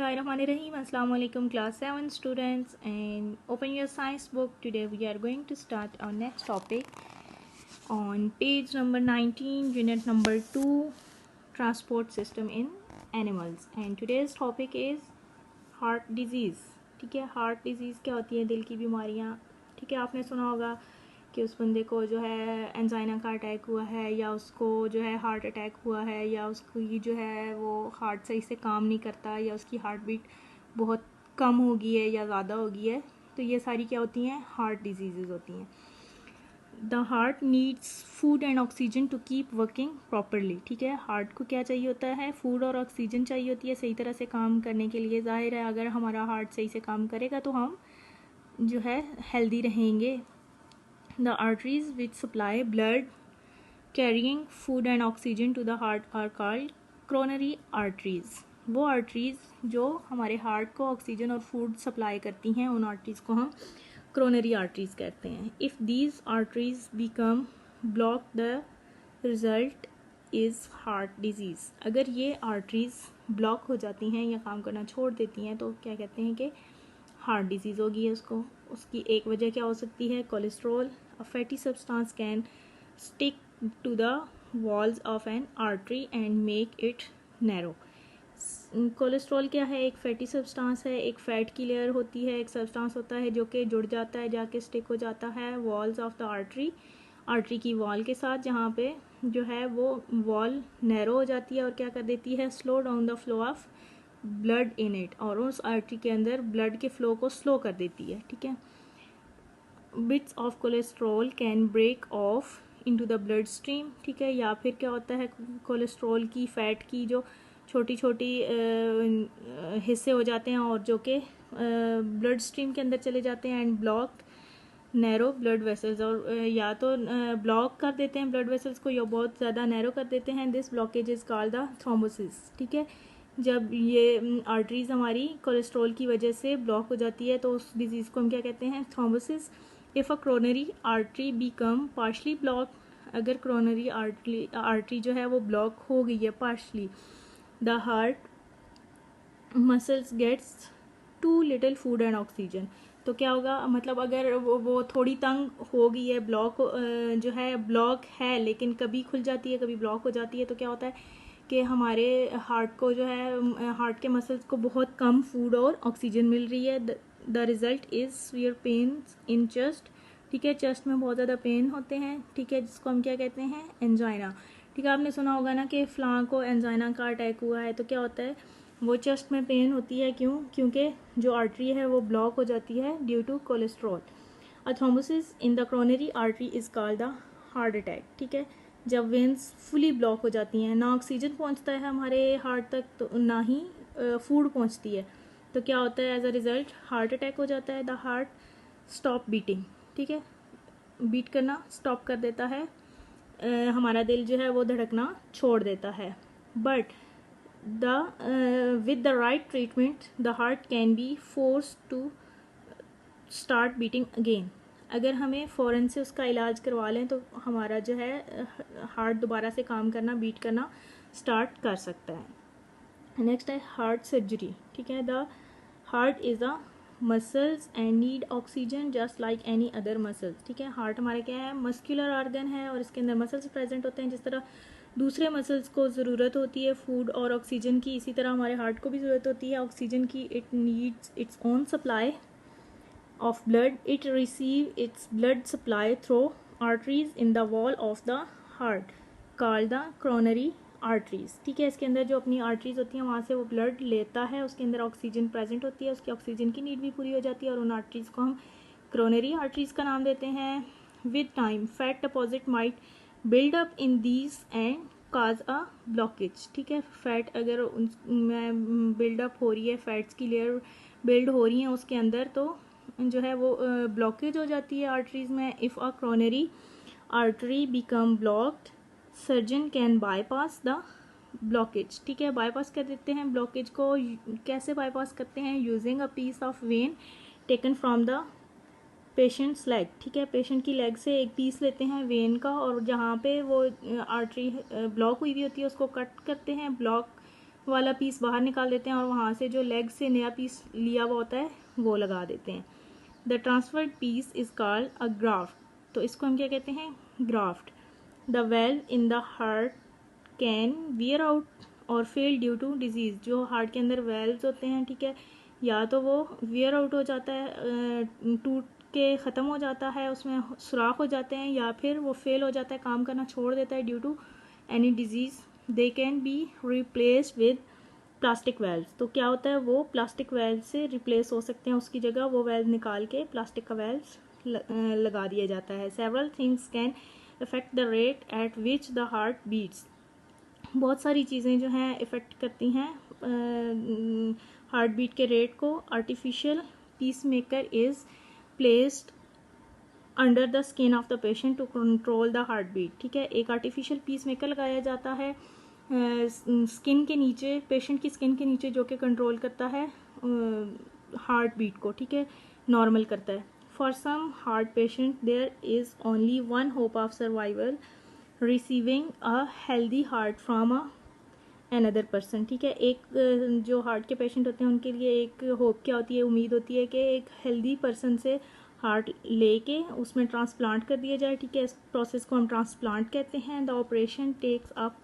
Bismillahirrahmanirrahim. Assalamu alaikum class 7 students, and open your science book. Today we are going to start our next topic on page number 19, unit number 2, transport system in animals. And today's topic is heart disease. ठीक है, heart disease क्या होती है? दिल की बीमारियाँ. ठीक है, आपने सुना होगा कि उस बंदे को जो है एंजाइना का अटैक हुआ है, या उसको जो है हार्ट अटैक हुआ है, या उसकी जो है वो हार्ट सही से काम नहीं करता, या उसकी हार्ट बीट बहुत कम हो गई है या ज़्यादा हो गई है. तो ये सारी क्या होती हैं? हार्ट डिजीज़ होती हैं. The heart needs food and oxygen to keep working properly. ठीक है, हार्ट को क्या चाहिए होता है? फूड और ऑक्सीजन चाहिए होती है सही तरह से काम करने के लिए. ज़ाहिर है अगर हमारा हार्ट सही से काम करेगा तो हम जो है हेल्दी रहेंगे. The arteries which supply blood carrying food and oxygen to the heart are called coronary arteries. वो arteries जो हमारे हार्ट को ऑक्सीजन और फूड सप्लाई करती हैं, उन arteries को हम coronary arteries कहते हैं. If these arteries become blocked, the result is heart disease. अगर ये arteries ब्लॉक हो जाती हैं या काम करना छोड़ देती हैं तो क्या कहते हैं कि हार्ट डिजीज़ होगी. उसको उसकी एक वजह क्या हो सकती है? Cholesterol. A fatty substance can stick to the walls of an artery and make it narrow. Cholesterol क्या है? एक फैटी सब्सटेंस है, एक फैट की लेयर होती है, एक सब्सटेंस होता है जो कि जुड़ जाता है, जाके स्टिक हो जाता है walls of the artery, artery की वॉल के साथ, जहाँ पे जो है वो वॉल नैरो हो जाती है और क्या कर देती है? Slow down the flow of blood in it, और उस आर्टरी के अंदर ब्लड के फ्लो को स्लो कर देती है. ठीक है, bits of cholesterol can break off into the blood stream. ठीक है, या फिर क्या होता है? कोलेस्ट्रॉल की फैट की जो छोटी छोटी हिस्से हो जाते हैं और जो कि ब्लड स्ट्रीम के अंदर चले जाते हैं and block narrow blood vessels, और या तो ब्लॉक कर देते हैं ब्लड वेसल्स को या बहुत ज़्यादा नैरो कर देते हैं. This blockage is called the thrombosis. ठीक है, जब ये आर्टरीज हमारी कोलेस्ट्रॉल की वजह से ब्लॉक हो जाती है तो उस डिजीज़ को हम क्या कहते हैं? Thrombosis. If a coronary artery become partially block, अगर कोरोनरी आर्टरी जो है वो ब्लॉक हो गई है partially, the heart muscles gets too little food and oxygen. तो क्या होगा? मतलब अगर वो थोड़ी तंग हो गई है, ब्लॉक जो है ब्लॉक है लेकिन कभी खुल जाती है कभी ब्लॉक हो जाती है, तो क्या होता है कि हमारे हार्ट को जो है हार्ट के मसल्स को बहुत कम फूड और ऑक्सीजन मिल रही है. The result is severe pains in chest. ठीक है, चेस्ट में बहुत ज़्यादा पेन होते हैं. ठीक है, जिसको हम क्या कहते हैं? एंजाइना. ठीक है, आपने सुना होगा ना कि फ़लाँ को एंजाइना का अटैक हुआ है. तो क्या होता है? वो चेस्ट में पेन होती है. क्यों? क्योंकि जो आर्टरी है वो ब्लॉक हो जाती है due to cholesterol. A thrombosis in the coronary artery is called the heart attack. ठीक है, जब वेन्स फुली ब्लॉक हो जाती हैं, ना ऑक्सीजन पहुंचता है हमारे हार्ट तक तो ना ही फूड पहुंचती है, तो क्या होता है? As a result heart attack हो जाता है. The heart stop beating. ठीक है, बीट करना स्टॉप कर देता है, हमारा दिल जो है वो धड़कना छोड़ देता है. But with the right treatment the heart can be force to start beating again. अगर हमें फ़ौरन से उसका इलाज करवा लें तो हमारा जो है हार्ट दोबारा से काम करना, बीट करना स्टार्ट कर सकता है. नेक्स्ट है हार्ट सर्जरी. ठीक है, the heart is a muscles and need oxygen just like any other muscles. ठीक है, हार्ट हमारा क्या है? मस्कुलर ऑर्गन है और इसके अंदर मसल्स प्रेजेंट होते हैं. जिस तरह दूसरे मसल्स को ज़रूरत होती है फूड और ऑक्सीजन की, इसी तरह हमारे हार्ट को भी ज़रूरत होती है ऑक्सीजन की. It needs its own supply of blood. It receive its blood supply through arteries in the wall of the heart called the coronary arteries. ठीक है, इसके अंदर जो अपनी आर्टरीज होती हैं वहाँ से वो ब्लड लेता है, उसके अंदर ऑक्सीजन प्रेजेंट होती है, उसकी ऑक्सीजन की नीड भी पूरी हो जाती है और उन आर्टरीज को हम कोरोनरी आर्टरीज का नाम देते हैं. With time fat deposit might build up in these and cause a blockage. ठीक है, फैट अगर उनमें बिल्डअप हो रही है, फैट्स की लेयर बिल्ड हो रही है उसके अंदर, तो जो है वो ब्लॉकेज हो जाती है आर्टरीज में. If a coronary artery become blocked surgeon can bypass the blockage. ठीक है, बाईपास कर देते हैं ब्लॉकेज को. कैसे बाईपास करते हैं? Using a piece of vein taken from the patient's leg. ठीक है, पेशेंट की लेग से एक पीस लेते हैं वेन का और जहाँ पे वो आर्टरी ब्लॉक हुई हुई होती है उसको कट करते हैं. ब्लॉक वाला पीस बाहर निकाल देते हैं और वहाँ से जो लेग से नया पीस लिया हुआ होता है वो लगा देते हैं। The transferred piece is called a graft, तो इसको हम क्या कहते हैं, graft. The valve in the heart can wear out or fail due to disease, जो हार्ट के अंदर वेल्व्स होते हैं, ठीक है, या तो वो वियर आउट हो जाता है, टूट के ख़त्म हो जाता है, उसमें सुराख हो जाते हैं, या फिर वो फेल हो जाता है, काम करना छोड़ देता है due to any disease. They can be replaced with plastic valve, तो क्या होता है, वो प्लास्टिक वेल्व से रिप्लेस हो सकते हैं, उसकी जगह वो वेल्व निकाल के प्लास्टिक का वेल्व लगा दिया जाता है। Several things can affect the rate at which the heart beats, बहुत सारी चीज़ें जो हैं इफ़ेक्ट करती हैं हार्ट बीट के रेट को। Artificial pace maker is placed under the skin of the patient to control the heart beat, ठीक है, एक आर्टिफिशियल पीस मेकर लगाया जाता है स्किन के नीचे, पेशेंट की स्किन के नीचे, जो कि कंट्रोल करता है हार्ट बीट को, ठीक है, नॉर्मल करता है। For some heart patient there is only one hope of survival, receiving a healthy heart from another person, ठीक है, एक जो हार्ट के पेशेंट होते हैं उनके लिए एक होप क्या होती है, उम्मीद होती है कि एक हेल्दी पर्सन से हार्ट लेके उसमें ट्रांसप्लांट कर दिया जाए, ठीक है, इस प्रोसेस को हम ट्रांसप्लांट कहते हैं। The operation takes up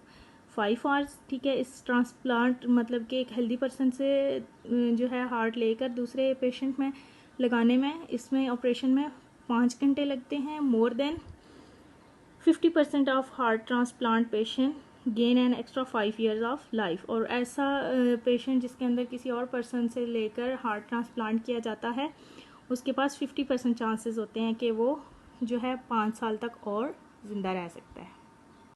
5 hours, ठीक है, इस ट्रांसप्लांट मतलब कि एक हेल्दी पर्सन से जो है हार्ट लेकर दूसरे पेशेंट में लगाने में, इसमें ऑपरेशन में 5 घंटे लगते हैं। More than 50% of heart transplant patient gain an extra 5 years of life, और ऐसा पेशेंट जिसके अंदर किसी और पर्सन से लेकर हार्ट ट्रांसप्लांट किया जाता है उसके पास 50% चांसेस होते हैं कि वो जो है 5 साल तक और ज़िंदा रह सकता है।